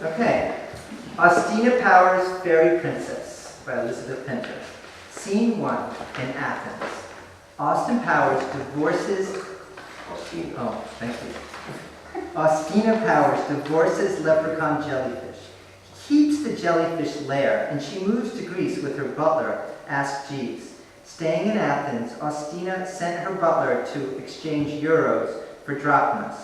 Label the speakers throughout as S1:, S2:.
S1: Okay. Austina Powers, Fairy Princess by Elisabeth Pinter. Scene 1 in Athens. Austin Powers divorces...
S2: Austina.
S1: Oh, thank you. Austina Powers divorces leprechaun jellyfish. He keeps the jellyfish lair, and she moves to Greece with her butler, Ask Jeeves. Staying in Athens, Austina sent her butler to exchange euros for drachmas.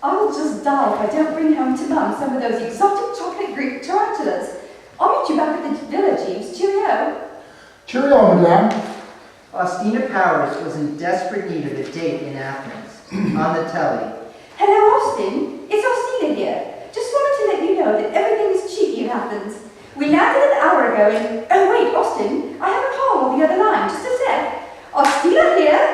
S3: I will just die if I don't bring home to Mum some of those exotic chocolate Greek tarantulas. I'll meet you back at the villa, Jeeves. Cheerio.
S4: Cheerio, madame.
S1: Austina Powers was in desperate need of a date in Athens. On the telly.
S3: Hello, Austin. It's Austina here. Just wanted to let you know that everything is cheeky in Athens. We landed an hour ago and... Oh, wait, Austin. I have a call on the other line. Just a sec. Austina here.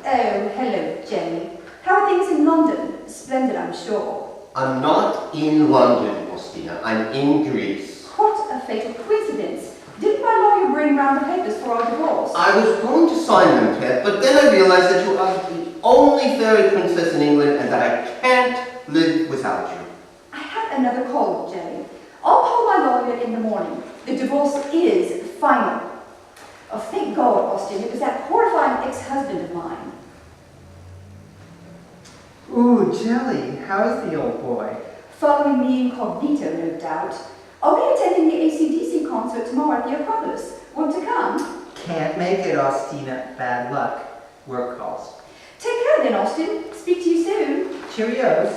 S3: Oh, hello, Jenny. How are things in London? Splendid, I'm sure.
S2: I'm not in London, Austina. I'm in Greece.
S3: What a fatal coincidence. Didn't my lawyer bring round the papers for our divorce?
S2: I was going to sign them, Ted, but then I realized that you are the only fairy princess in England and that I can't live without you.
S3: I have another call, Jenny. I'll call my lawyer in the morning. The divorce is final. Oh, thank God, Austin. It was that horrifying ex-husband of mine.
S1: Ooh, Jelly, how is the old boy?
S3: Following me incognito, no doubt. I'll be attending the AC/DC concert tomorrow at the Acropolis. Want to come?
S1: Can't make it, Austina. Bad luck. Work calls.
S3: Take care then, Austin. Speak to you soon.
S1: Cheerios.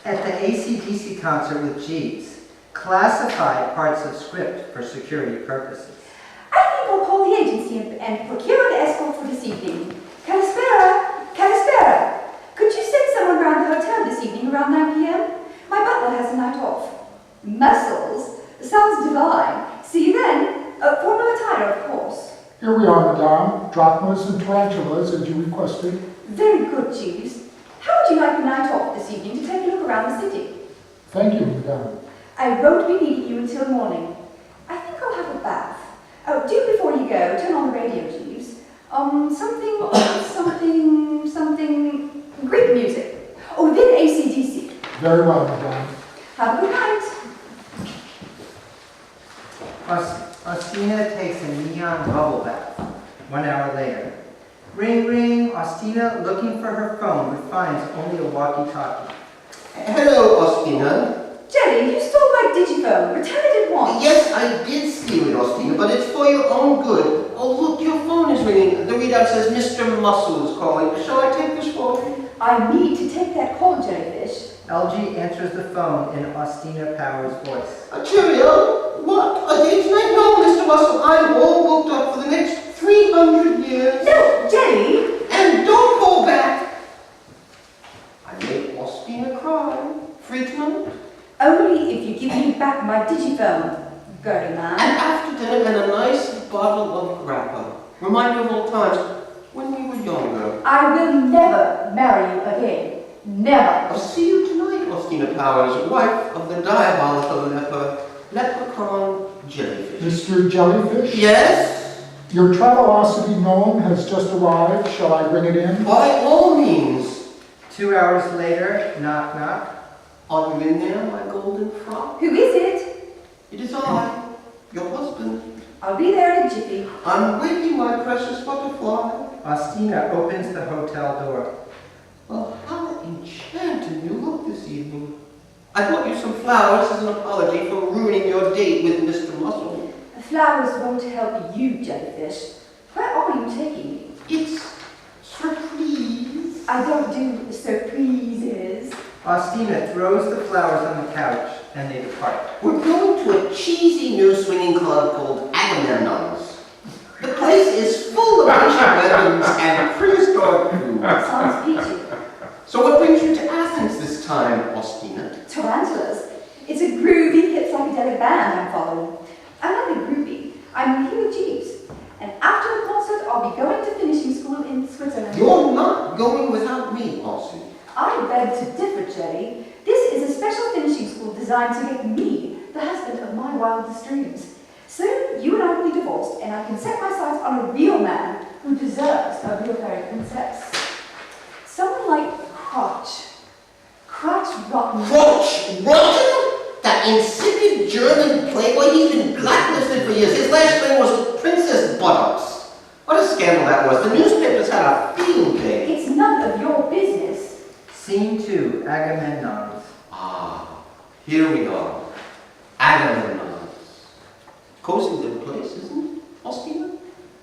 S1: At the AC/DC concert with Jeeves, classify parts of script for security purposes.
S3: I think I'll call the agency and procure an escort for this evening. Calispera! Calispera! Could you send someone round the hotel this evening around 9 p.m.? My butler has a night off. Muscles? Sounds divine. See you then. Formal attire, of course.
S4: Here we are, madame. Drachmas and tarantulas, as you requested.
S3: Very good, Jeeves. How would you like the night off this evening to take a look around the city?
S4: Thank you, madame.
S3: I won't be needing you until morning. I think I'll have a bath. Oh, do before you go, turn on the radio, Jeeves. Something Greek music. Oh, then AC/DC.
S4: Very well, madame.
S3: Have a good night.
S1: Austina takes a neon bubble bath. 1 hour later. Ring, ring. Austina, looking for her phone, but finds only a walkie-talkie.
S2: Hello, Austina.
S3: Jenny, you stole my digiphone. Return it at once.
S2: Yes, I did steal it, Austina, but it's for your own good. Oh, look, your phone is ringing. The readout says Mr. Muscle is calling. Shall I take this phone?
S3: I need to take that call, Jellyfish.
S1: LG answers the phone in Austina Powers' voice.
S2: Cheerio. What? A date tonight? No, Mr. Muscle. I'm all booked up for the next 300 years.
S3: No, Jenny!
S2: And don't call back. I made Austina cry. Free tonight?
S3: Only if you give me back my digiphone, girly
S2: And
S3: man.
S2: after dinner and a nice bottle of grappa. Remind me of old times when we were younger.
S3: I will never marry you again. Never.
S2: I'll see you tonight, Austina Powers, wife of the diabolical leprechaun jellyfish.
S4: Mr. Jellyfish?
S2: Yes?
S4: Your Travelocity gnome has just arrived. Shall I bring it in?
S2: By all means.
S1: 2 hours later, knock, knock.
S2: Are you in there, my golden frock?
S3: Who is it?
S2: It is I, your husband.
S3: I'll be there in a jiffy.
S2: I'm waiting, my precious butterfly.
S1: Austina opens the hotel door.
S2: Well, how enchanting you look this evening. I brought you some flowers as an apology for ruining your date with Mr. Muscle.
S3: The flowers won't help you, Jellyfish. Where are you taking me?
S2: It's surprise.
S3: I don't do surprises.
S1: Austina throws the flowers on the couch, and they depart.
S2: We're going to a cheesy new swinging club called Agamemnon's. The place is full of ancient weapons and prehistoric food.
S3: Sounds peachy.
S2: So what brings you to Athens this time, Austina?
S3: Tarantulas. It's a groovy, hip psychedelic band I'm following. I'm not a groupie. I'm here with Jeeves. And after the concert, I'll be going to finishing school in Switzerland.
S2: You're not going without me, Austin.
S3: I beg to differ, Jenny. This is a special finishing school designed to get me, the husband of my wildest dreams. Soon, you and I will be divorced, and I can set my sights on a real man who deserves a real fairy princess. Someone like Crotch. Crotch rotten.
S2: Crotch rotten? That insipid German playboy, he's been blacklisted for years. His last name was Princess Buttocks. What a scandal that was. The newspapers had a field day.
S3: It's none of your business.
S1: Scene 2, Agamemnon's.
S2: Ah, here we are. Agamemnon's. Cozy little place, isn't it, Austina?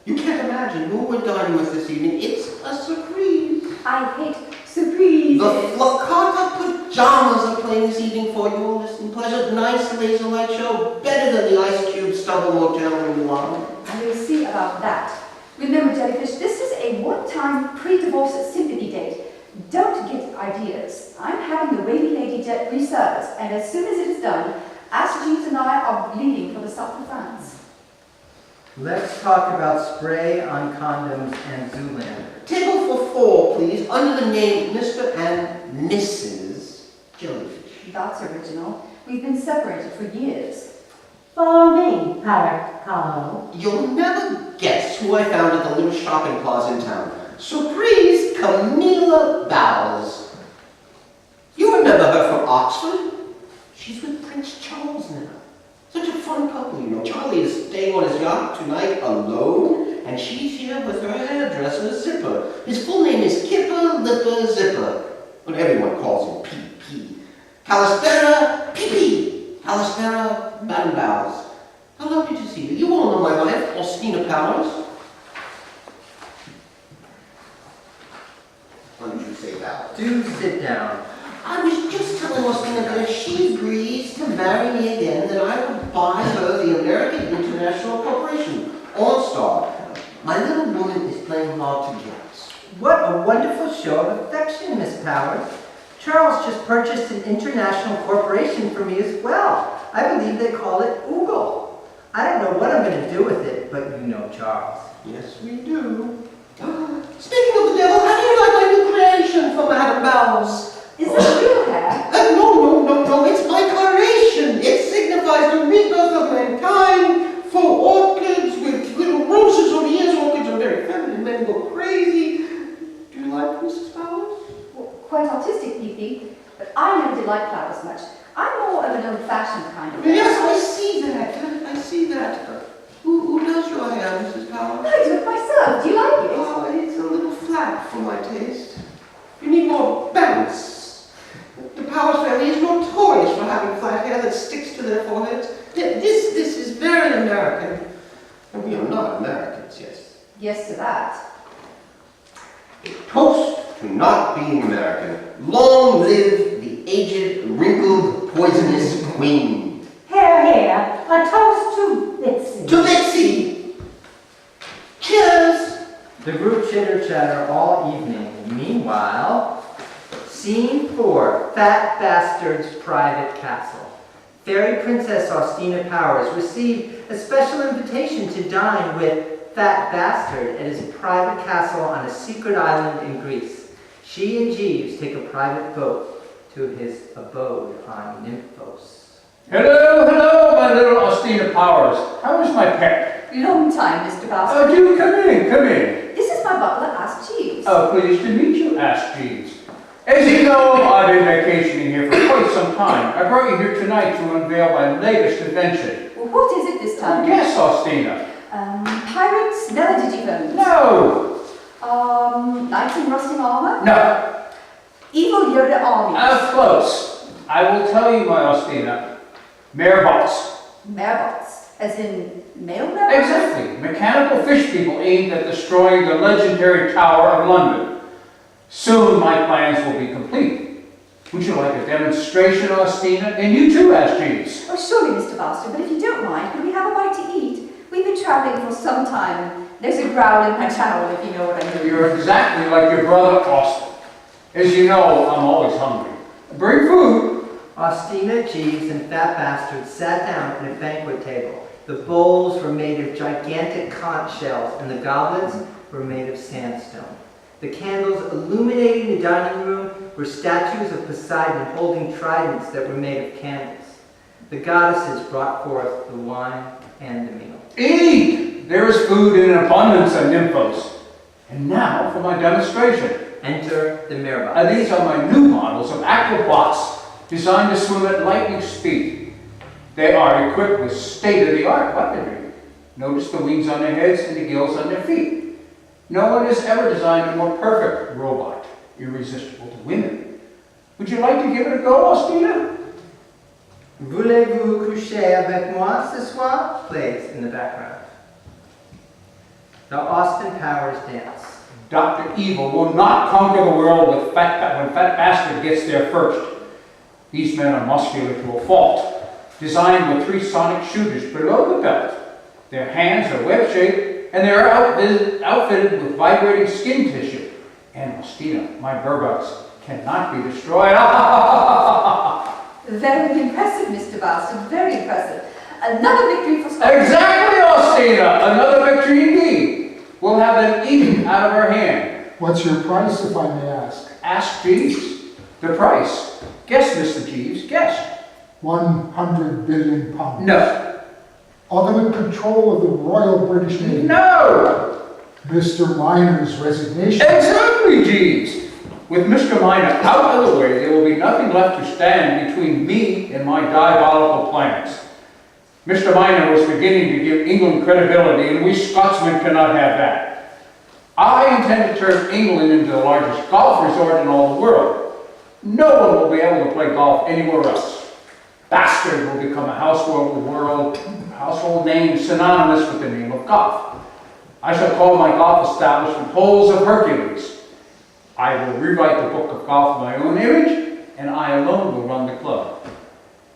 S2: You can't imagine who we're dining with this evening. It's a surprise.
S3: I hate surprises.
S2: The Flocata pajamas are playing this evening for your listening pleasure. Nice laser light show, better than the Ice Cube Stubble Motel in Milan.
S3: And we'll see about that. Remember, Jellyfish, this is a one-time pre-divorce sympathy date. Don't get ideas. I'm having the Wavy Lady jet reserviced, and as soon as it is done, Ask Jeeves and I are leaving for the south of France.
S1: Let's talk about spray on condoms and Zoolander.
S2: Table for 4, please, under the name Mr. and Mrs. Jellyfish.
S3: That's original. We've been separated for years.
S5: For me, Parrot Carlo.
S2: You'll never guess who I found at the little shopping plaza in town. Surprise, Camilla Bowles. You remember her from Oxford? She's with Prince Charles now. Such a fun couple, you know. Charlie is staying on his yacht tonight alone, and she's here with her hairdresser, Zipper. His full name is Kipper Lipper Zipper, but everyone calls him P.P. Calispera P.P. Calispera Madame Bowles. How lovely to see you. You all know my wife, Austina Powers. Why don't you say that?
S1: Do sit down.
S2: I was just telling Austina that if she agrees to marry me again, then I will buy her the American International Corporation, All-Star. My little woman is playing hard to get.
S1: What a wonderful show of affection, Miss Powers. Charles just purchased an international corporation for me as well. I believe they call it Oogle. I don't know what I'm going to do with it, but you know Charles.
S2: Yes, we do. Speaking of the devil, how do you like my new creation from Madame Bowles?
S3: Is that real hair?
S2: No, it's my carnation. It signifies the rebirth of mankind, full orchids with little roses on the ears. Orchids are very feminine, men go crazy. Do you like Mrs. Bowles?
S3: Well, quite artistic, Phoebe, but I never did like flowers much. I'm more of an old-fashioned kind of
S2: Yes, I see that. Who does your hair, Mrs. Powers?
S3: I do it myself. Do you like it?
S2: Oh, it's a little flat for my taste. You need more bounce. The Powers family is notorious for having flat hair that sticks to their foreheads. This is very American. And we are not Americans, yes.
S3: Yes to that.
S2: A toast to not being American. Long live the aged, wrinkled, poisonous queen.
S5: Here, a toast to Bitsy.
S2: To Betsy! Cheers!
S1: The group chitter-chatter all evening. Meanwhile, Scene 4, Fat Bastard's Private Castle. Fairy Princess Austina Powers received a special invitation to dine with Fat Bastard at his private castle on a secret island in Greece. She and Jeeves take a private boat to his abode on Nymphos.
S6: Hello, my little Austina Powers. How is my pet?
S3: Long time, Mr. Bastard.
S6: Oh, do come in.
S3: This is my butler, Ask Jeeves.
S6: Oh, pleased to meet you, Ask Jeeves. As you know, I've been vacationing here for quite some time. I brought you here tonight to unveil my latest invention.
S3: Well, what is it this time?
S6: Yes, Austina.
S3: Pirates, Melody
S6: No.
S3: Knights in rusting armor?
S6: No.
S3: Evil Yoda armies.
S6: Close. I will tell you, my Austina. Marebots.
S3: Marebots, as in male marebots?
S6: Exactly. Mechanical fish people aimed at destroying the legendary Tower of London. Soon my plans will be complete. Would you like a demonstration, Austina? And you too, Ask Jeeves.
S3: Oh, surely, Mr. Bastard, but if you don't mind, could we have a bite to eat? We've been traveling for some time. There's a growl in my towel, if you know what I mean.
S6: You're exactly like your brother, Austin. As you know, I'm always hungry. Bring food.
S1: Austina, Jeeves, and Fat Bastard sat down at a banquet table. The bowls were made of gigantic conch shells, and the goblets were made of sandstone. The candles illuminating the dining room were statues of Poseidon holding tridents that were made of candles. The goddesses brought forth the wine and the meal.
S6: Eat! There is food in abundance at Nymphos. And now for my demonstration.
S1: Enter the mirror
S6: And these are my new models of aquabots designed to swim at lightning speed. They are equipped with state-of-the-art weaponry. Notice the wings on their heads and the gills on their feet. No one has ever designed a more perfect robot, irresistible to women. Would you like to give it a go, Austina?
S1: Voulez-vous coucher avec moi ce soir? Plays in the background. The Austin Powers dance.
S6: Dr. Evil will not conquer the world when Fat Bastard gets there first. These men are muscular to a fault, designed with 3 sonic shooters below the belt. Their hands are web-shaped, and they are outfitted with vibrating skin tissue. And Austina, my Burbucks, cannot be destroyed.
S3: Very impressive, Mr. Bastard, very impressive. Another victory for Scotland.
S6: Exactly, Austina! Another victory indeed. We'll have them eaten out of our hand.
S4: What's your price, if I may ask?
S6: Ask Jeeves. The price. Guess, Mr. Jeeves, guess.
S4: 100 billion pounds.
S6: No.
S4: Ultimate control of the Royal British Navy.
S6: No!
S4: Mr. Miner's resignation.
S6: Exactly, Jeeves. With Mr. Miner out of the way, there will be nothing left to stand between me and my diabolical plans. Mr. Miner was beginning to give England credibility, and we Scotsmen cannot have that. I intend to turn England into the largest golf resort in all the world. No one will be able to play golf anywhere else. Bastard will become a household name synonymous with the name of golf. I shall call my golf establishment Holes of Hercules. I will rewrite the book of golf in my own image, and I alone will run the club.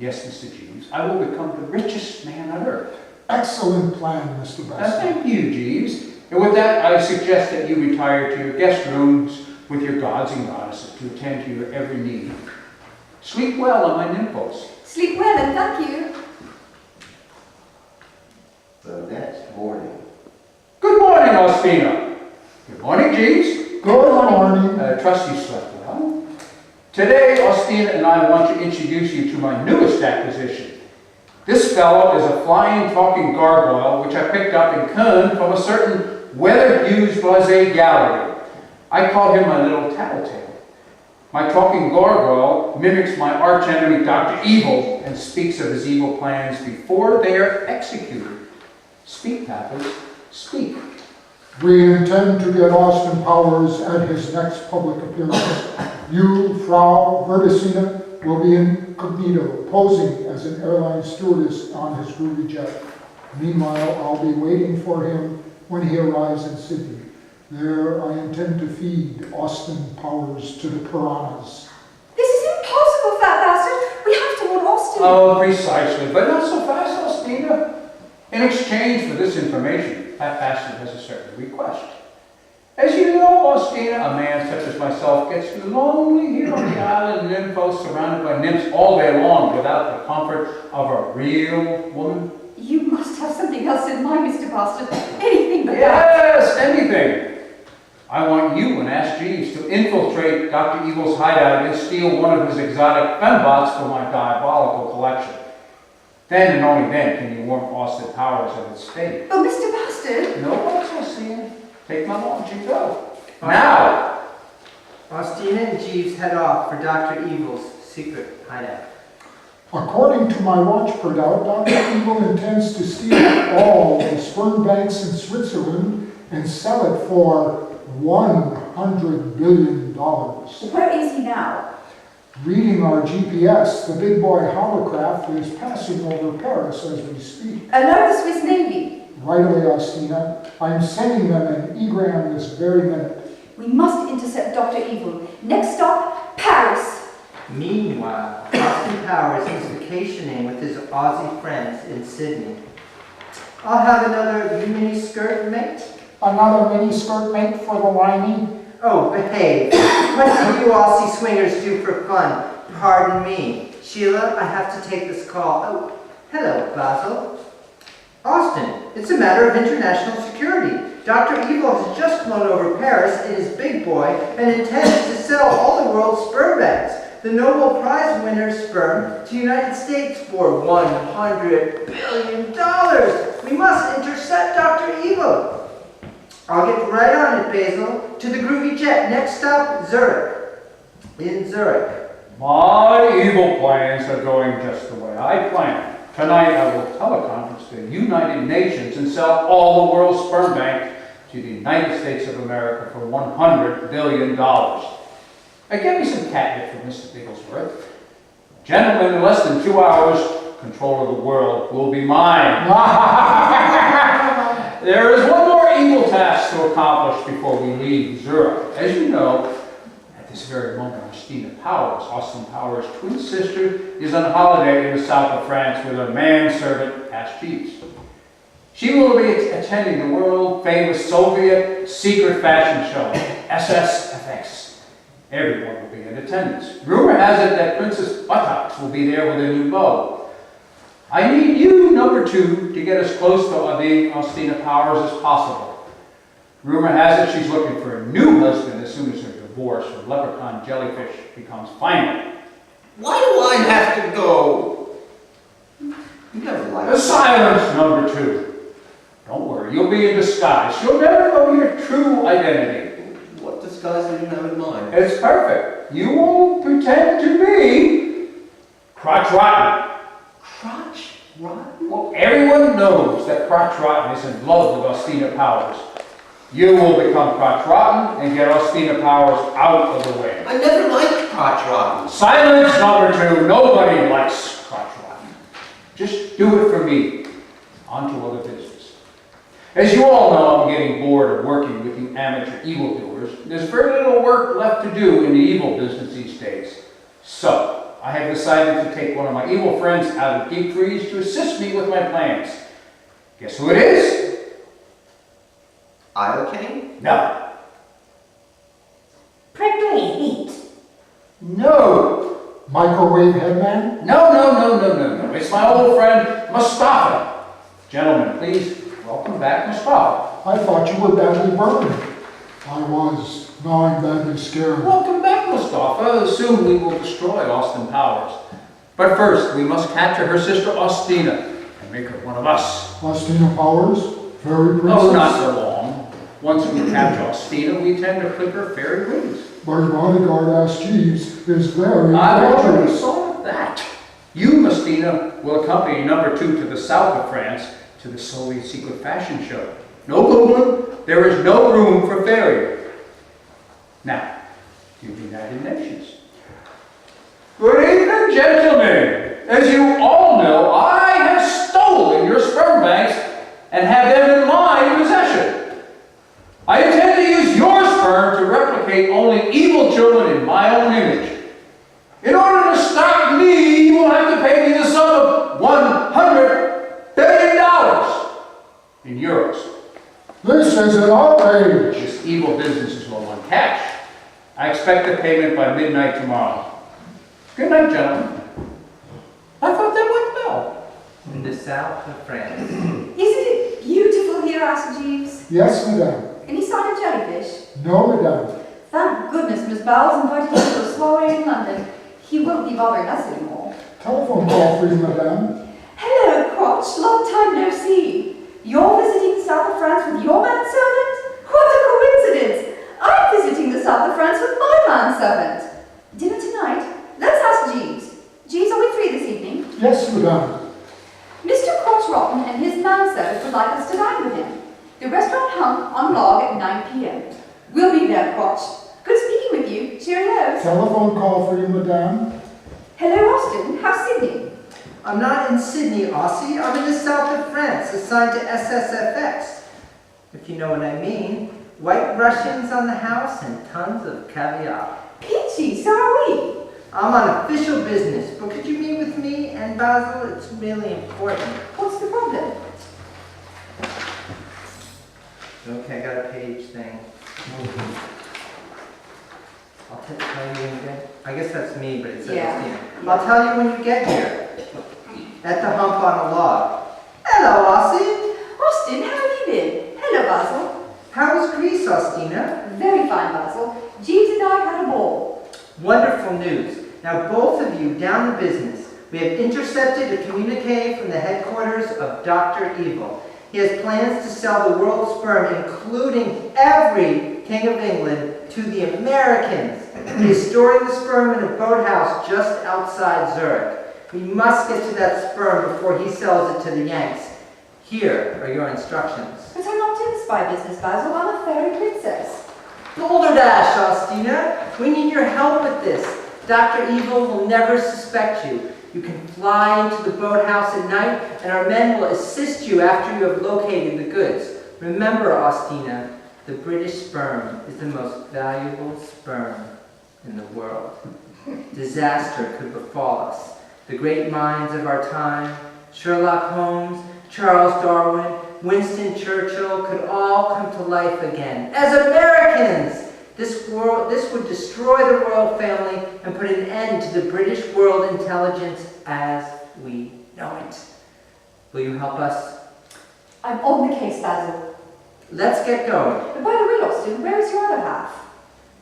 S6: Yes, Mr. Jeeves, I will become the richest man on earth.
S4: Excellent plan, Mr. Bastard.
S6: Thank you, Jeeves. And with that, I suggest that you retire to your guest rooms with your gods and goddesses to attend to your every need. Sleep well on my nymphos.
S3: Sleep well and thank you.
S2: The next morning.
S6: Good morning, Austina. Good morning, Jeeves.
S4: Good morning.
S6: Trust you slept well. Today, Austina and I want to introduce you to my newest acquisition. This fellow is a flying, talking gargoyle which I picked up in Caen from a certain weather-used blasé gallery. I call him my little tattletale. My talking gargoyle mimics my archenemy Dr. Evil and speaks of his evil plans before they are executed. Speak, Pappers, speak.
S4: We intend to get Austin Powers at his next public appearance. You, Frau Verdesina, will be incognito, posing as an airline stewardess on his groovy jet. Meanwhile, I'll be waiting for him when he arrives in Sydney. There, I intend to feed Austin Powers to the piranhas.
S3: This is impossible, Fat Bastard. We have to warn Austin.
S6: Oh, precisely, but not so fast, Austina. In exchange for this information, Fat Bastard has a certain request. As you know, Austina, a man such as myself gets lonely here on the island of Nymphos, surrounded by nymphs all day long without the comfort of a real woman.
S3: You must have something else in mind, Mr. Bastard. Anything but that.
S6: Yes, anything. I want you and Ask Jeeves to infiltrate Dr. Evil's hideout and steal one of his exotic fembots for my diabolical collection. Then and only then can you warn Austin Powers of its fate.
S3: But Mr. Bastard.
S6: No one's Austina. Take my launch and go. Now!
S1: Austina and Jeeves head off for Dr. Evil's secret hideout.
S4: According to my watch printout, Dr. Evil intends to steal all the sperm banks in Switzerland and sell it for $100 billion.
S3: Where is he now?
S4: Reading our GPS, the big boy hovercraft is passing over Paris as we speak.
S3: Alert the Swiss Navy.
S4: Right away, Austina. I'm sending them an egram this very minute.
S3: We must intercept Dr. Evil. Next stop, Paris.
S1: Meanwhile, Austin Powers is vacationing with his Aussie friends in Sydney. I'll have another mini skirt, mate.
S4: Another mini skirt, mate, for the liney.
S1: Oh, behave. What do you Aussie swingers do for fun? Pardon me. Sheila, I have to take this call. Oh, hello, Basil. Austin, it's a matter of international security. Dr. Evil has just flown over Paris in his big boy and intends to sell all the world's sperm banks, the Nobel Prize winner's sperm, to the United States for $100 billion. We must intercept Dr. Evil. I'll get right on it, Basil. To the groovy jet. Next stop, Zurich. In Zurich.
S6: My evil plans are going just the way I planned. Tonight I will teleconference the United Nations and sell all the world's sperm bank to the United States of America for $100 billion. Now get me some catnip for Mr. Bigglesworth. Gentlemen, in less than 2 hours, control of the world will be mine. There is one more evil task to accomplish before we leave Zurich. As you know, at this very moment, Austina Powers, Austin Powers' twin sister, is on holiday in the south of France with her manservant, Ash Jeeves. She will be attending the world-famous Soviet secret fashion show, SSFX. Everyone will be in attendance. Rumor has it that Princess Buttocks will be there with a new beau. I need you, number 2, to get as close to being Austina Powers as possible. Rumor has it she's looking for a new husband as soon as her divorce from leprechaun jellyfish becomes final.
S2: Why do I have to go? You never liked
S6: Silence, number 2. Don't worry, you'll be in disguise. You'll never know your true identity.
S2: What disguise do you have in mind?
S6: It's perfect. You won't pretend to be Crotch Rotten.
S2: Crotch rotten?
S6: Well, everyone knows that Crotch Rotten is in love with Austina Powers. You will become Crotch Rotten and get Austina Powers out of the way.
S2: I never liked crotch rotten.
S6: Silence, number 2. Nobody likes Crotch Rotten. Just do it for me. On to other business. As you all know, I'm getting bored of working with you amateur evildoers. There's very little work left to do in the evil business these days. So, I have decided to take one of my evil friends out of deep freeze to assist me with my plans. Guess who it is?
S2: Iocane?
S6: No.
S5: Prickly heat.
S6: No.
S4: Microwave headman?
S6: No. It's my old friend, Mustafa. Gentlemen, please welcome back Mustafa.
S4: I thought you were badly burned. I was. Now I'm badly scared.
S6: Welcome back, Mustafa. Soon we will destroy Austin Powers. But first, we must capture her sister Austina and make her one of us.
S4: Austina Powers? Fairy princess?
S6: Oh, not for long. Once we capture Austina, we intend to clip her fairy wings.
S4: My bodyguard, Ash Jeeves, is very
S6: I've already
S4: dangerous.
S6: thought of that. You, Austina, will accompany number 2 to the south of France to the Soviet secret fashion show. No problem. There is no room for fairy. Now, to the United Nations. Good evening, gentlemen. As you all know, I have stolen your sperm banks and have them in my possession. I intend to use your sperm to replicate only evil children in my own image. In order to stop me, you will have to pay me the sum of $100 billion in euros.
S4: This is an outrage.
S6: This evil business is low on cash. I expect the payment by midnight tomorrow. Good night, gentlemen. I thought that went well.
S1: In the south of France.
S3: Isn't it beautiful here, asked Jeeves?
S4: Yes, madame.
S3: Any sign of jellyfish?
S4: No, madame.
S3: Thank goodness Miss Bowles invited him to a soiree in London. He won't be bothering us anymore.
S4: Telephone call for you, madame.
S3: Hello, Crotch. Long time no see. You're visiting the south of France with your manservant? What a coincidence! I'm visiting the south of France with my manservant. Dinner tonight? Let's ask Jeeves. Jeeves, are we free this evening?
S4: Yes, madame.
S3: Mr. Crotch Rotten and his manservant would like us to dine with him. The restaurant hung on log at 9 p.m. We'll be there, Crotch. Good speaking with you. Cheerios.
S4: Telephone call for you, madame.
S3: Hello, Austin. How's Sydney?
S1: I'm not in Sydney, Aussie. I'm in the south of France, assigned to SSFX. If you know what I mean. White Russians on the house and tons of caviar.
S3: Peachy, so are we.
S1: I'm on official business, but could you meet with me and Basil? It's really important.
S3: What's the problem?
S1: Okay, I got a page thing. I'll tell you when you get. I guess that's me, but it says
S3: Yeah.
S1: Austina. I'll tell you when you get here. At the hump on a log. Hello, Aussie.
S3: Austin, how have you been? Hello, Basil.
S1: How was Greece, Austina?
S3: Very fine, Basil. Jeeves and I had a ball.
S1: Wonderful news. Now both of you down to business. We have intercepted a communique from the headquarters of Dr. Evil. He has plans to sell the world's sperm, including every king of England, to the Americans. He is storing the sperm in a boathouse just outside Zurich. We must get to that sperm before he sells it to the Yanks. Here are your instructions.
S3: But I'm not in the spy business, Basil. I'm a fairy princess.
S1: Boulderdash, Austina. We need your help with this. Dr. Evil will never suspect you. You can fly into the boathouse at night, and our men will assist you after you have located the goods. Remember, Austina, the British sperm is the most valuable sperm in the world. Disaster could befall us. The great minds of our time, Sherlock Holmes, Charles Darwin, Winston Churchill, could all come to life again. As Americans, this would destroy the royal family and put an end to the British world intelligence as we know it. Will you help us?
S3: I'm on the case, Basil.
S1: Let's get going.
S3: But by the way, Austin, where is your other half?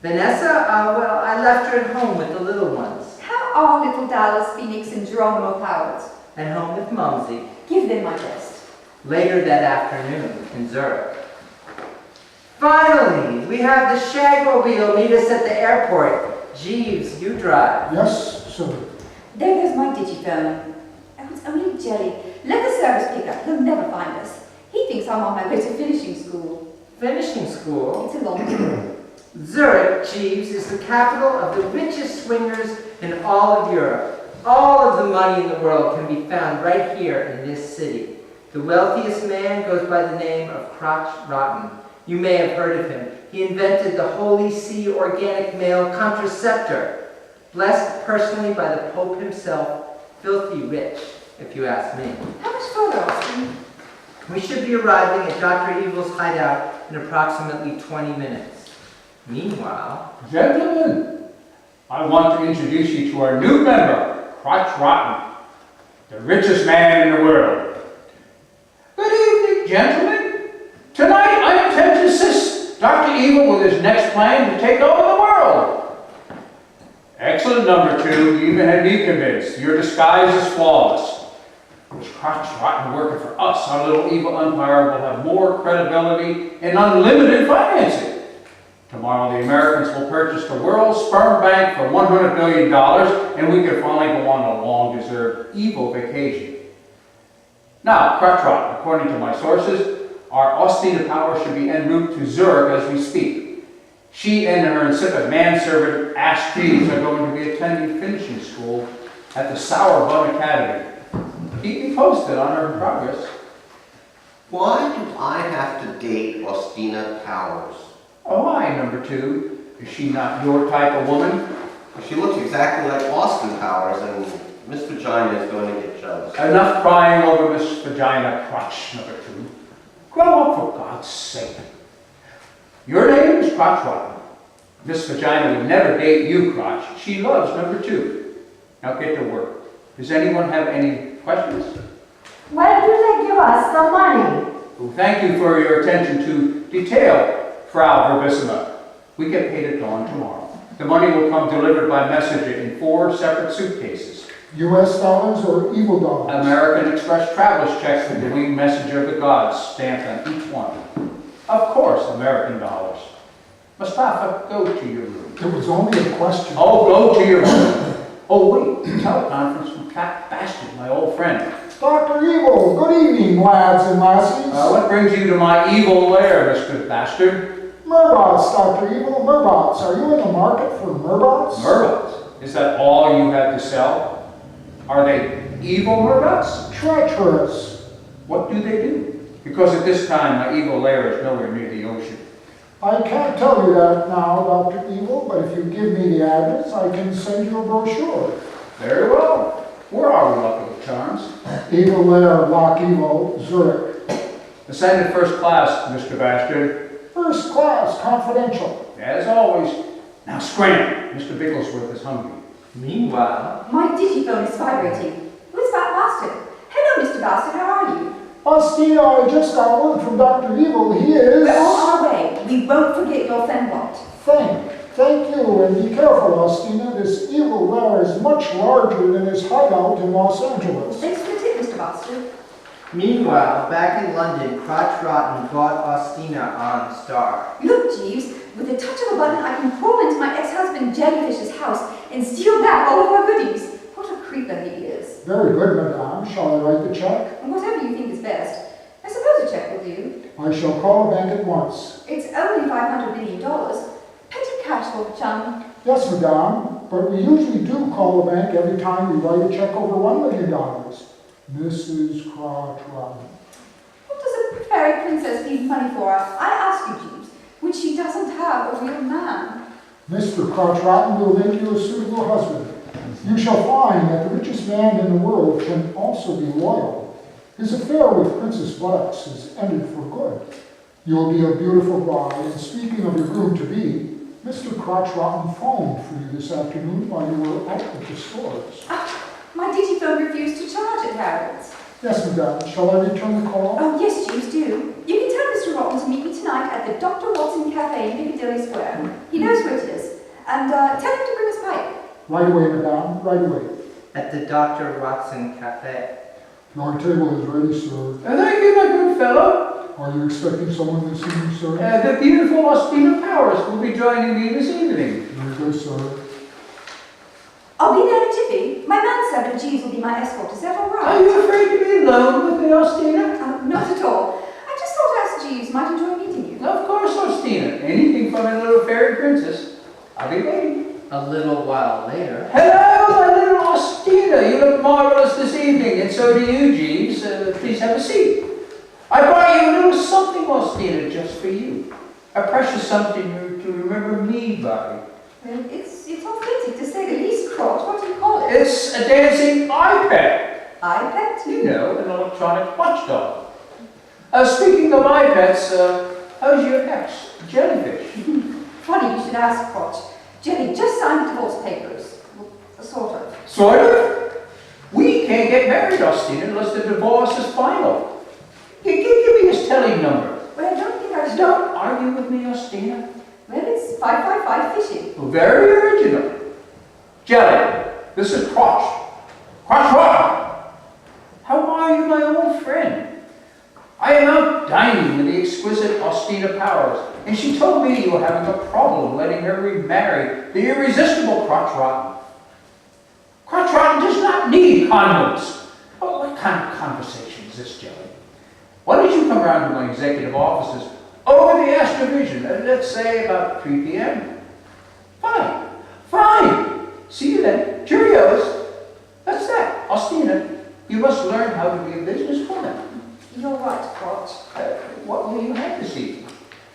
S1: Vanessa? Well, I left her at home with the little ones.
S3: How are little Dallas, Phoenix, and Geronimo Powers?
S1: At home with Mumsy.
S3: Give them my best.
S1: Later that afternoon in Zurich. Finally, we have the Shagmobile meet us at the airport. Jeeves, you drive.
S4: Yes, sir.
S3: There goes my digiphone. Oh, it's only jelly. Let the service pick up. He'll never find us. He thinks I'm on my way to finishing school.
S1: Finishing school?
S3: It's a long way.
S1: Zurich, Jeeves, is the capital of the richest swingers in all of Europe. All of the money in the world can be found right here in this city. The wealthiest man goes by the name of Crotch Rotten. You may have heard of him. He invented the Holy See organic male contraceptor. Blessed personally by the Pope himself. Filthy rich, if you ask me.
S3: How much further, Austin?
S1: We should be arriving at Dr. Evil's hideout in approximately 20 minutes. Meanwhile...
S6: Gentlemen, I want to introduce you to our new member, Crotch Rotten, the richest man in the world. Good evening, gentlemen. Tonight I intend to assist Dr. Evil with his next plan to take over the world. Excellent, number two. You even had me convinced. Your disguise is flawless. With Crotch Rotten working for us, our little evil empire will have more credibility and unlimited financing. Tomorrow the Americans will purchase the world's sperm bank for $100 billion, and we can finally go on a long-deserved evil vacation. Now, Crotch Rotten, according to my sources, our Austina Power should be en route to Zurich as we speak. She and her insipid manservant, Ash Jeeves, are going to be attending finishing school at the Sour Bun Academy. Keep me posted on her progress.
S2: Why do I have to date Austina Powers?
S6: Oh, hi, number two. Is she not your type of woman?
S2: She looks exactly like Austin Powers, and Miss Vagina is going to get jealous.
S6: Enough crying over Miss Vagina Crotch, number two. Grow up, for God's sake. Your name is Crotch Rotten. Miss Vagina would never date you, Crotch. She loves number two. Now get to work. Does anyone have any questions?
S5: When do they give us the money?
S6: Well, thank you for your attention to detail, Frau Verbissima. We get paid at dawn tomorrow. The money will come delivered by messenger in 4 separate suitcases.
S4: US dollars or evil dollars?
S6: American Express traveler's checks with the winged messenger of the gods stamped on each one. Of course, American dollars. Mustafa, go to your room.
S4: It was only a question.
S6: Oh, go to your room. Oh, wait, teleconference from Cat Bastard, my old friend.
S4: Dr. Evil, good evening, lads and lassies.
S6: What brings you to my evil lair, Mr. Bastard?
S4: Merbots, Dr. Evil, merbots. Are you in the market for merbots?
S6: Merbots? Is that all you have to sell? Are they evil merbots?
S4: Treacherous.
S6: What do they do? Because at this time, my evil lair is nowhere near the ocean.
S4: I can't tell you that now, Dr. Evil, but if you give me the address, I can send you a brochure.
S6: Very well. Where are we, Lucky with Charms?
S4: Evil Lair, Loch Evo, Zurich.
S6: Ascended first class, Mr. Bastard.
S4: First class, confidential.
S6: As always. Now scram. Mr. Bigglesworth is hungry.
S1: Meanwhile...
S3: My digiphone is vibrating. Who's that bastard? Hello, Mr. Bastard, how are you?
S4: Austina, I just got word from Dr. Evil. He is...
S3: We're on our way. We won't forget your femblot.
S4: Thank you, and be careful, Austina. This evil lair is much larger than his hideout in Los Angeles.
S3: Thanks for the tip, Mr. Bastard.
S1: Meanwhile, back in London, Crotch Rotten bought Austina on the Star.
S3: Look, Jeeves, with a touch of a button, I can crawl into my ex-husband Jellyfish's house and steal back all of our goodies. What a creeper he is.
S4: Very good, madame. Shall I write the check?
S3: Whatever you think is best. I suppose a check will do.
S4: I shall call the bank at once.
S3: It's only $500 million. Petty cash, old chum.
S4: Yes, madame, but we usually do call the bank every time we write a check over $1 million. Mrs. Crotch Rotten.
S3: What does a fairy princess need money for? I ask you, Jeeves, when she doesn't have a real man.
S4: Mr. Crotch Rotten will make you a suitable husband. You shall find that the richest man in the world can also be loyal. His affair with Princess Buttocks is ended for good. You will be a beautiful bride, and speaking of your groom-to-be, Mr. Crotch Rotten phoned for you this afternoon while you were out at the stores.
S3: My digiphone refused to charge at Harrods.
S4: Yes, madame. Shall I return the call?
S3: Oh, yes, Jeeves, do. You can tell Mr. Rotten to meet me tonight at the Dr. Watson Cafe in Piccadilly Square. He knows where it is. And tell him to bring his pipe.
S4: Right away, madame. Right away.
S1: At the Dr. Watson Cafe.
S4: Your table is ready, sir.
S6: Thank you, my good fellow.
S4: Are you expecting someone this evening, sir?
S6: The beautiful Austina Powers will be joining me this evening.
S4: Very good, sir.
S3: I'll be there in a jiffy. My manservant Jeeves will be my escort. Is that all right?
S6: Are you afraid to be alone with me, Austina?
S3: Not at all. I just thought Ask Jeeves might enjoy meeting you.
S6: Of course, Austina. Anything from a little fairy princess. I'll be waiting.
S1: A little while later.
S6: Hello, my little Austina. You look marvelous this evening, and so do you, Jeeves. Please have a seat. I brought you a little something, Austina, just for you. A precious something to remember me by.
S3: Well, it's authentic, to say the least, Crotch. What do you call it?
S6: It's a dancing iPad.
S3: iPad?
S6: You know, an electronic watchdog. Speaking of iPads, how's your ex, Jellyfish?
S3: Funny you should ask, Crotch. Jelly just signed divorce papers. Well, sort of.
S6: Sort of? We can't get married, Austina, unless the divorce is final. Give me his tele number.
S3: Well, I don't think I should.
S6: Don't argue with me, Austina.
S3: Well, it's 555 fishing.
S6: Very original. Jelly, this is Crotch. Crotch Rotten. How are you, my old friend? I am out dining with the exquisite Austina Powers, and she told me you were having a problem letting her remarry the irresistible Crotch Rotten. Crotch Rotten does not need condoms. Oh, what kind of conversation is this, Jelly? Why don't you come around to my executive offices over the Astrovision, let's say about 3 p.m. Fine. Fine. See you then. Cheerios. That's that. Austina, you must learn how to be a businesswoman.
S3: You're right, Crotch.
S6: What will you have this evening?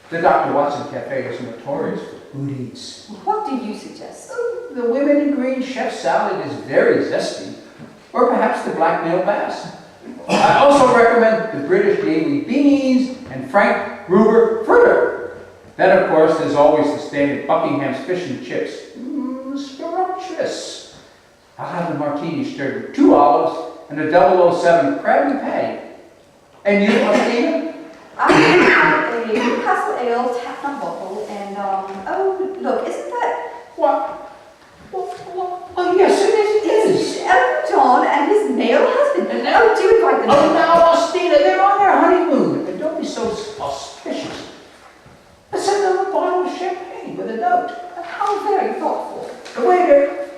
S6: The Dr. Watson Cafe is notorious for food eats.
S3: What do you suggest?
S6: The women in green chef salad is very zesty. Or perhaps the black male bass. I also recommend the British Navy beans and Frank Gruber fritter. Then, of course, there's always the standard Buckingham's fish and chips. Scrumptious. I'll have the martini stirred with 2 olives and a 007 Krabby Patty. And you, Austina?
S3: I have a Newcastle Ale tap on bottle and, oh, look, isn't that...
S6: What? Oh, yes, it is.
S3: Elton John and his male husband. Oh, do invite them.
S6: Oh, now, Austina, they're on their honeymoon. And don't be so auspicious. Let's send them a bottle of champagne with a note.
S3: How very thoughtful.
S6: The waiter,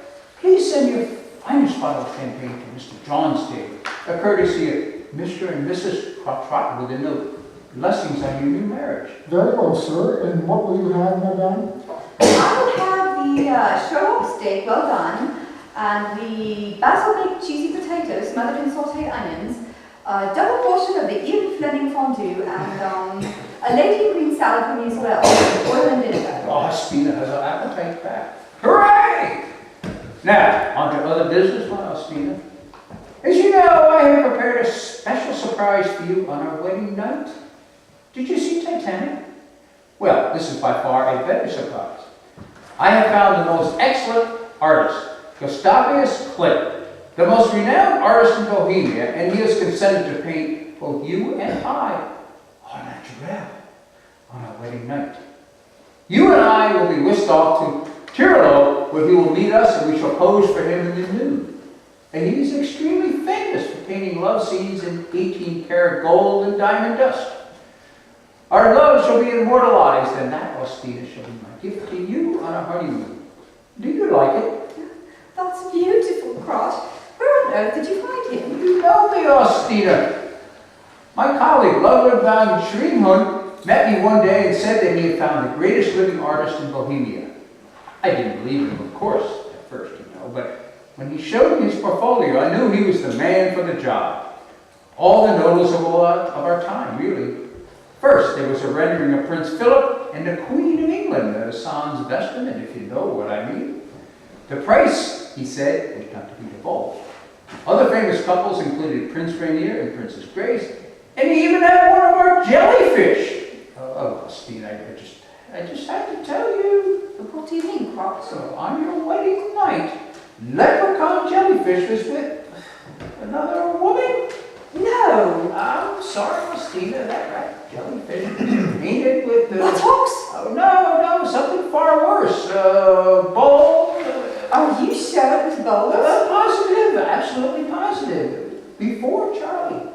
S6: please send your finest bottle of champagne to Mr. Johnston, a courtesy of Mr. and Mrs. Crotch Rotten with a note. Blessings on your new marriage.
S4: Very well, sir. And what will you have, madame?
S3: I'll have the Sherlock steak, well done, and the basil-baked cheesy potatoes smothered in sauteed onions, a double portion of the Ian Fleming fondue, and a lady green salad for me as well, oil and vinegar.
S6: Oh, Austina has her appetite back. Hooray! Now, on to other business, my Austina. As you know, I have prepared a special surprise for you on our wedding night. Did you see Titanic? Well, this is by far a better surprise. I have found the most excellent artist, Gustavus Klimt, the most renowned artist in Bohemia, and he has consented to paint both you and I au naturel on our wedding night. You and I will be whisked off to Tirolo, where he will meet us and we shall pose for him in the nude. And he's extremely famous for painting love scenes in 18-karat gold and diamond dust. Our love shall be immortalized, and that, Austina, shall be my gift to you on a honeymoon. Do you like it?
S3: That's beautiful, Crotch. Where on earth did you find him?
S6: You know me, Austina. My colleague, Ludwig van Schrienhund, met me one day and said that he had found the greatest living artist in Bohemia. I didn't believe him, of course, at first, but when he showed me his portfolio, I knew he was the man for the job. All the noticeable of our time, really. First, there was a rendering of Prince Philip and the Queen of England, sans vestment, if you know what I mean. The price, he said, was not to be divulged. Other famous couples included Prince Rainier and Princess Grace, and he even had one of our jellyfish. Oh, Austina, I just had to tell you.
S3: What do you mean, Crotch?
S6: So on your wedding night, Leprechaun Jellyfish was with another woman?
S3: No.
S6: I'm sorry, Austina, that jellyfish was painted with the...
S3: Buttocks?
S6: Oh, no, something far worse. Bold.
S3: Are you sure it was bold?
S6: Positive, absolutely positive. Before Charlie.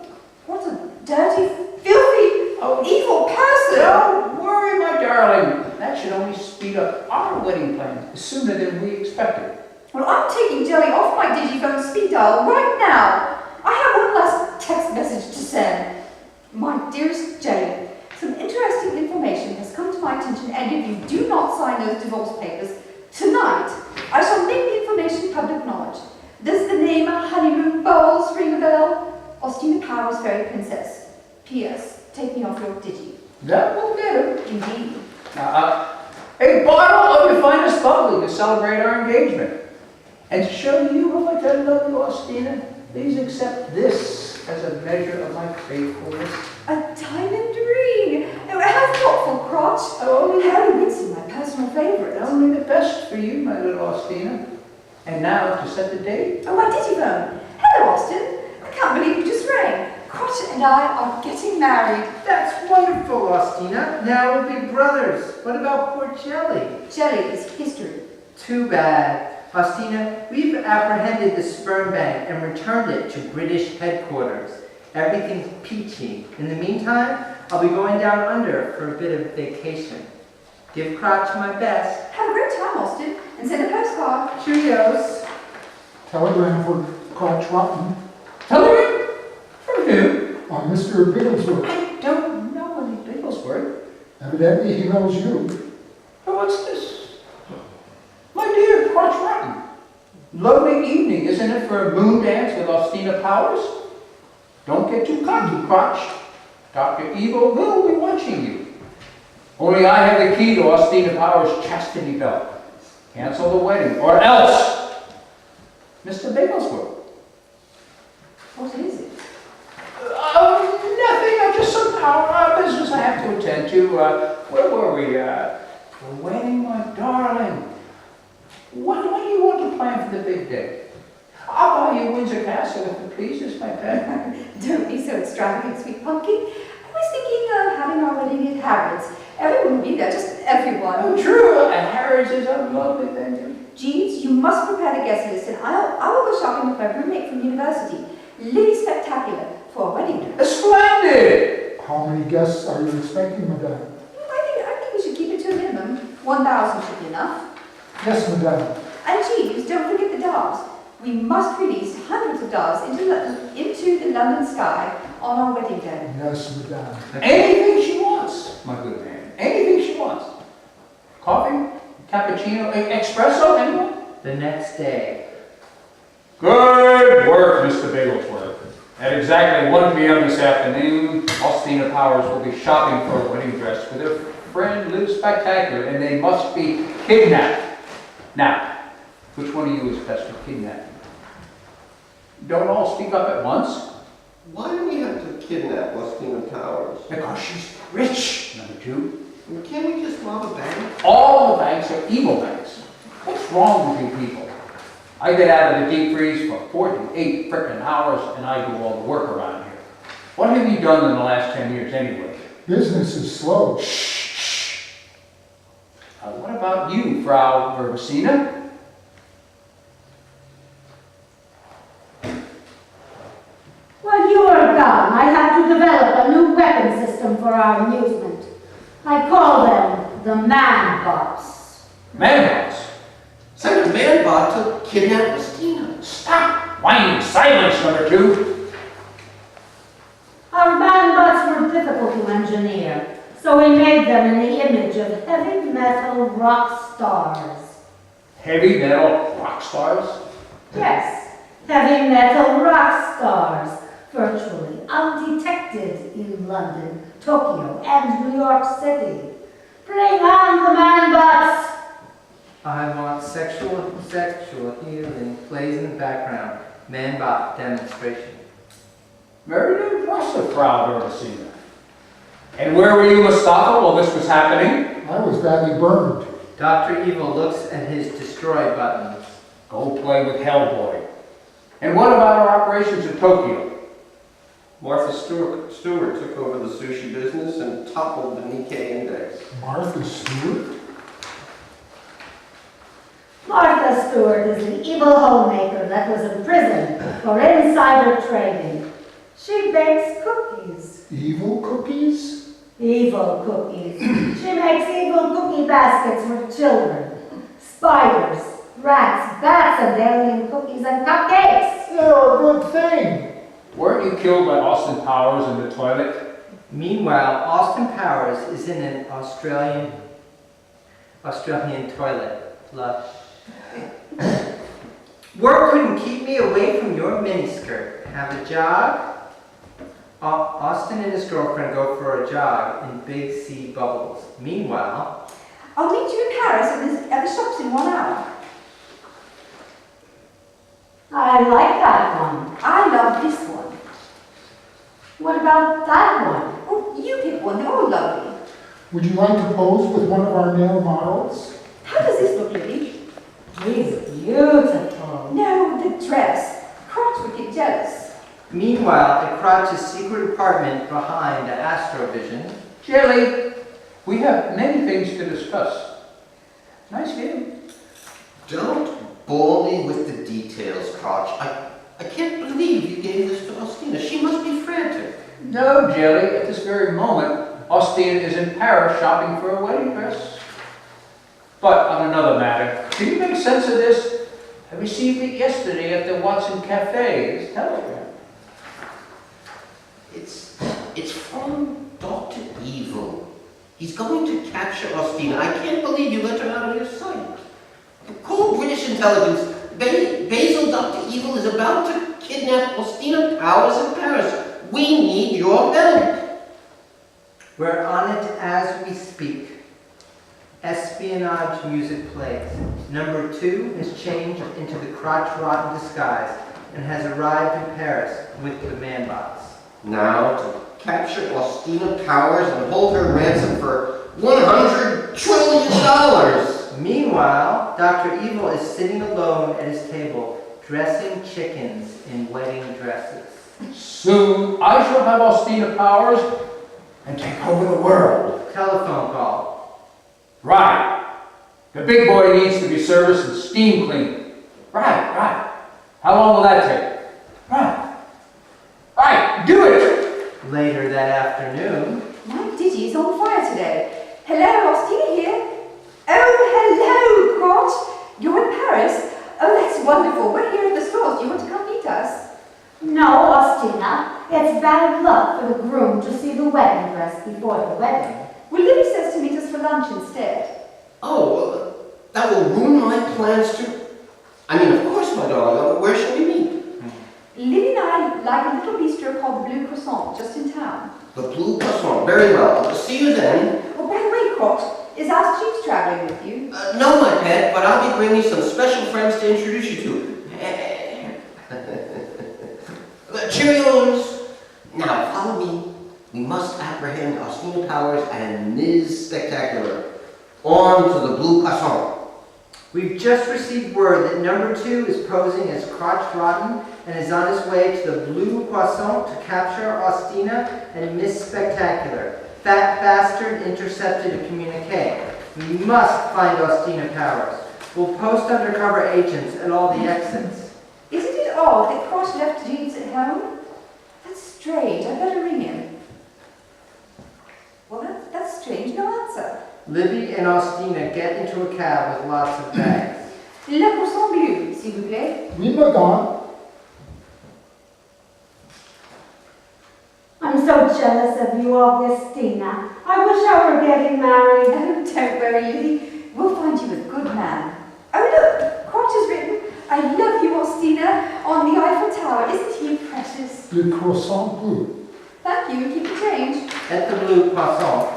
S3: What a dirty, filthy, evil person!
S6: Don't worry, my darling. That should only speed up our wedding plans sooner than we expected.
S3: Well, I'm taking Jelly off my digiphone speed dial right now. I have one last text message to send. My dearest Jelly, some interesting information has come to my attention, and if you do not sign those divorce papers tonight, I shall make the information public knowledge. Does the name Honeymoon Bowls ring a bell? Austina Powers, Fairy Princess. P.S. Take me off your digi.
S6: That will get it.
S3: Indeed.
S6: A bottle of your finest bubbly to celebrate our engagement. And to show you how much I love you, Austina, please accept this as a measure of my faithfulness.
S3: A diamond ring! Oh, how thoughtful, Crotch. Harry Winston, my personal favourite.
S6: Only the best for you, my little Austina. And now, to set the date.
S3: Oh, my digiphone. Hello, Austin. I can't believe you just rang. Crotch and I are getting married.
S1: That's wonderful, Austina. Now we'll be brothers. What about poor Jelly?
S3: Jelly is history.
S1: Too bad. Austina, we've apprehended the sperm bank and returned it to British headquarters. Everything's peachy. In the meantime, I'll be going down under for a bit of vacation. Give Crotch my best.
S3: Have a great time, Austin, and send a postcard.
S1: Cheerios.
S4: Telegram for Crotch Rotten.
S6: Telegram? From who?
S4: Mr. Bigglesworth.
S6: I don't know any Bigglesworth.
S4: Evidently he knows you.
S6: But what's this? My dear Crotch Rotten. Lovely evening, isn't it, for a moon dance with Austina Powers? Don't get too cocky, Crotch. Dr. Evil will be watching you. Only I have the key to Austina Powers' chastity belt. Cancel the wedding, or else! Mr. Bigglesworth.
S3: What is it?
S6: Nothing. Just some business I have to attend to. Where were we? The wedding, my darling. When do you want to plan for the big day? I'll buy you Windsor Castle if it pleases, my pet.
S3: Don't be so extravagant, sweet pumpkin. I was thinking of having our wedding at Harrods. Everyone will be there, just everyone.
S6: Oh, true. Harrods is a lovely venue.
S3: Jeeves, you must prepare the guest list, and I will go shopping with my roommate from university. Livy Spectacular for a wedding dress.
S6: Splendid!
S4: How many guests are you expecting, madame?
S3: I think we should keep it to a minimum. 1,000 should be enough.
S4: Yes, madame.
S3: And Jeeves, don't forget the doves. We must release hundreds of doves into the London sky on our wedding day.
S4: Yes, madame.
S6: Anything she wants, my good man. Anything she wants. Coffee, cappuccino, espresso, anyone?
S1: The next day.
S6: Good work, Mr. Bigglesworth. At exactly 1 p.m. this afternoon, Austina Powers will be shopping for a wedding dress with her friend Liv Spectacular, and they must be kidnapped. Now, which one of you is best for kidnapping? Don't all speak up at once.
S2: Why do we have to kidnap Austina Powers?
S6: Because she's rich, number two.
S2: Can't we just rob a bank?
S6: All the banks are evil banks. What's wrong with you people? I get out of the deep freeze for 48 frickin' hours and I do all the work around here. What have you done in the last 10 years anyway?
S4: Business is slow.
S6: Shh. What about you, Frau Verbicina?
S5: to develop a new weapon system for our amusement. I call them the man-bots.
S6: Man-bots?
S2: Send a man-bot to kidnap Austina.
S6: Stop whining. Silence, number 2.
S5: Our man-bots were difficult to engineer, so we made them in the image of heavy metal rock stars.
S6: Heavy metal rock stars?
S5: Yes, heavy metal rock stars, virtually undetected in London, Tokyo, and New York City. Bring on the man-bots!
S1: I want sexual healing plays in the background. Man-bot demonstration.
S6: Very impressive, Frau Ursina. And where were you, Mustafa, while this was happening?
S4: I was badly burned.
S1: Dr. Evil looks at his destroy buttons.
S6: Go play with Hellboy. And what about our operations in Tokyo?
S2: Martha Stewart took over the sushi business and toppled the Nikkei index.
S4: Martha Stewart?
S5: Martha Stewart is an evil homemaker that was imprisoned for insider trading. She bakes cookies.
S4: Evil cookies?
S5: Evil cookies. She makes evil cookie baskets for children. Spiders, rats, bats, and alien cookies and cupcakes.
S4: They're a good thing.
S6: Weren't you killed by Austin Powers in the toilet?
S1: Meanwhile, Austin Powers is in an Australian toilet. Lush. Work couldn't keep me away from your miniskirt. Have a jog? Austin and his girlfriend go for a jog in Big Sea Bubbles. Meanwhile,
S3: I'll meet you in Paris at the shops in 1 hour.
S5: I like that one.
S3: I love this one.
S5: What about that one?
S3: Oh, you pick one. They're all lovely.
S4: Would you like to pose with one of our male models?
S3: How does this look, Libby?
S5: He's beautiful.
S3: No, the dress. Crotch would get jealous.
S1: meanwhile, at Crotch's secret apartment behind the Astrovision,
S6: Jelly, we have many things to discuss. Nice view.
S2: Don't bore me with the details, Crotch. I can't believe you gave this to Austina. She must be frantic.
S6: No, Jelly, at this very moment, Austina is in Paris shopping for a wedding dress. But on another matter, can you make sense of this? I received it yesterday at the Watson Cafe, this telegram.
S2: It's from Dr. Evil. He's going to capture Austina. I can't believe you let her out of your sight. Call British intelligence. Basil Dr. Evil is about to kidnap Austina Powers in Paris. We need your help.
S1: we're on it as we speak. Espionage music plays. Number 2 has changed into the crotch-rotten disguise and has arrived in Paris with the man-bots.
S2: Now to capture Austina Powers and hold her ransom for $100 trillion.
S1: Meanwhile, Dr. Evil is sitting alone at his table, dressing chickens in wedding dresses.
S6: Soon I shall have Austina Powers and take over the world.
S1: Telephone call.
S6: Right. The big boy needs to be serviced and steam cleaned. Right. How long will that take? Right, do it!
S1: Later that afternoon,
S3: My Digi is on fire today. Hello, Austina here. Oh, hello, Crotch. You're in Paris? Oh, that's wonderful. We're here at the stores. Do you want to come meet us?
S5: No, Austina. It's bad luck for the groom to see the wedding dress before the wedding.
S3: Well, Libby says to meet us for lunch instead.
S2: Oh, well, that will ruin my plans to... of course, my darling. Where shall we meet?
S3: Libby and I like a little bistro called the Blue Croissant, just in town.
S2: The Blue Croissant. Very well. I'll see you then.
S3: Oh, by the way, Crotch, is our Jeeves traveling with you?
S2: No, my pet, but I'll be bringing some special friends to introduce you to. Cheerios! Now, follow me. We must apprehend Austina Powers and Ms. Spectacular. On to the Blue Croissant.
S1: we've just received word that number 2 is posing as Crotch Rotten and is on his way to the Blue Croissant to capture Austina and Miss Spectacular. Fat bastard intercepted a communique. We must find Austina Powers. We'll post undercover agents at all the exits.
S3: Isn't it odd that Crotch left Jeeves at home? That's strange. I better ring him. Well, that's strange. No answer.
S1: Livy and Austina get into a cab with lots of bags.
S3: Le croissant bleu, s'il vous plaît.
S4: Oui, madame.
S5: I'm so jealous of you, Austina. I wish I were getting married.
S3: Oh, don't worry, Livy. We'll find you a good man. Oh, look, Crotch has written, I love you, Austina, on the Eiffel Tower. Isn't he precious?
S4: Le croissant bleu.
S3: Thank you, and keep the change.
S1: At the Blue Croissant,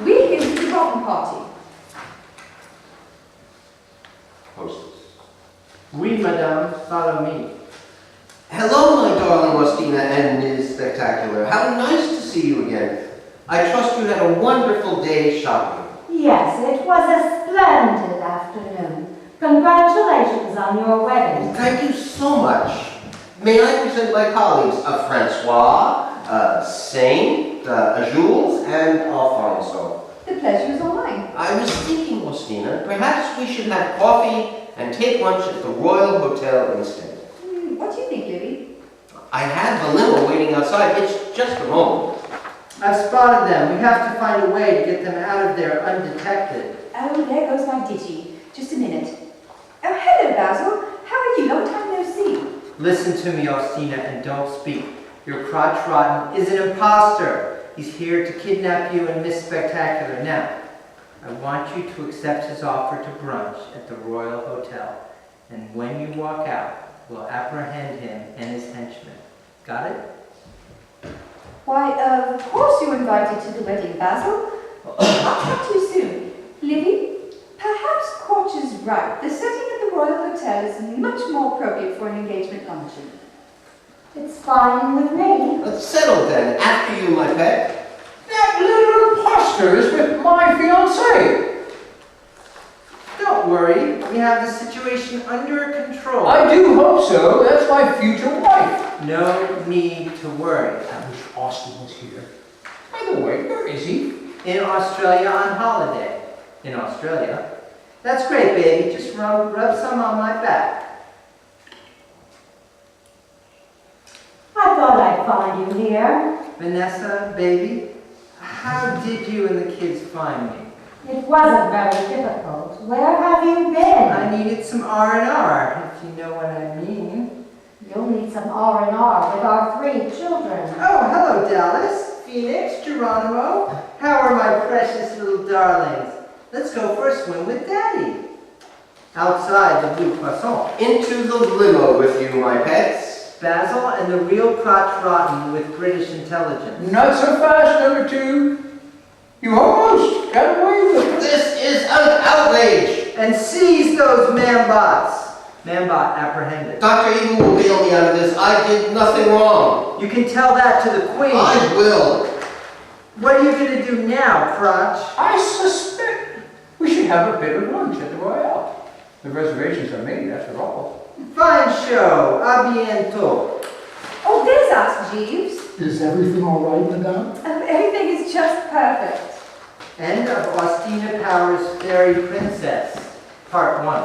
S3: We're here to the garden party.
S2: Hostess.
S1: oui, madame, follow me.
S2: Hello, my darling Austina and Ms. Spectacular. How nice to see you again. I trust you had a wonderful day shopping.
S5: Yes, it was a splendid afternoon. Congratulations on your wedding.
S2: Thank you so much. May I present my colleagues, Francois, Saint, Jules, and Alfonso.
S3: The pleasure is all mine.
S2: I was thinking, Austina, perhaps we should have coffee and take lunch at the Royal Hotel instead.
S3: What do you think, Livy?
S2: I have the limo waiting outside. It's just a moment.
S1: I've spotted them. We have to find a way to get them out of there undetected.
S3: Oh, there goes my digi. Just a minute. Oh, hello, Basil. How are you? Long time no see.
S1: Listen to me, Austina, and don't speak. Your crotch rotten is an imposter. He's here to kidnap you and Miss Spectacular. Now, I want you to accept his offer to brunch at the Royal Hotel. And when you walk out, we'll apprehend him and his henchmen. Got it?
S3: Why, of course you're invited to the wedding, Basil. I'll talk to you soon. Livy, perhaps Corch is right. The setting at the Royal Hotel is much more appropriate for an engagement luncheon.
S5: It's fine with me.
S2: Let's settle then. After you, my pet.
S6: That little imposter is with my fiancée.
S1: Don't worry. We have the situation under control.
S6: I do hope so. That's my future wife.
S1: No need to worry.
S6: I wish Austin was here. By the way, where is he?
S1: In Australia on holiday. In Australia. That's great, baby. Just rub some on my back.
S5: I thought I'd find you here.
S1: Vanessa, baby, how did you and the kids find me?
S5: It wasn't very difficult. Where have you been?
S1: I needed some R&R, if you know what I mean.
S5: You'll need some R&R with our 3 children.
S1: Oh, hello, Dallas, Phoenix, Geronimo. How are my precious little darlings? Let's go for a swim with Daddy. Outside the Blue Croissant.
S2: Into the limo with you, my pets.
S1: Basil and the real crotch rotten with British intelligence.
S6: Not so fast, number 2. You almost got away with it.
S2: This is an outrage.
S1: And seize those man-bots. Man-bot apprehended.
S2: Dr. Eden will bail me out of this. I did nothing wrong.
S1: You can tell that to the Queen.
S2: I will.
S1: What are you going to do now, Crotch?
S6: I suspect we should have a bit of lunch at the Royale. The reservations are made, after all.
S1: Fine show. A bientôt.
S3: Oh, there's us, Jeeves.
S4: Is everything all right, madame?
S3: Everything is just perfect.
S1: End of Austina Powers' Fairy Princess, Part 1.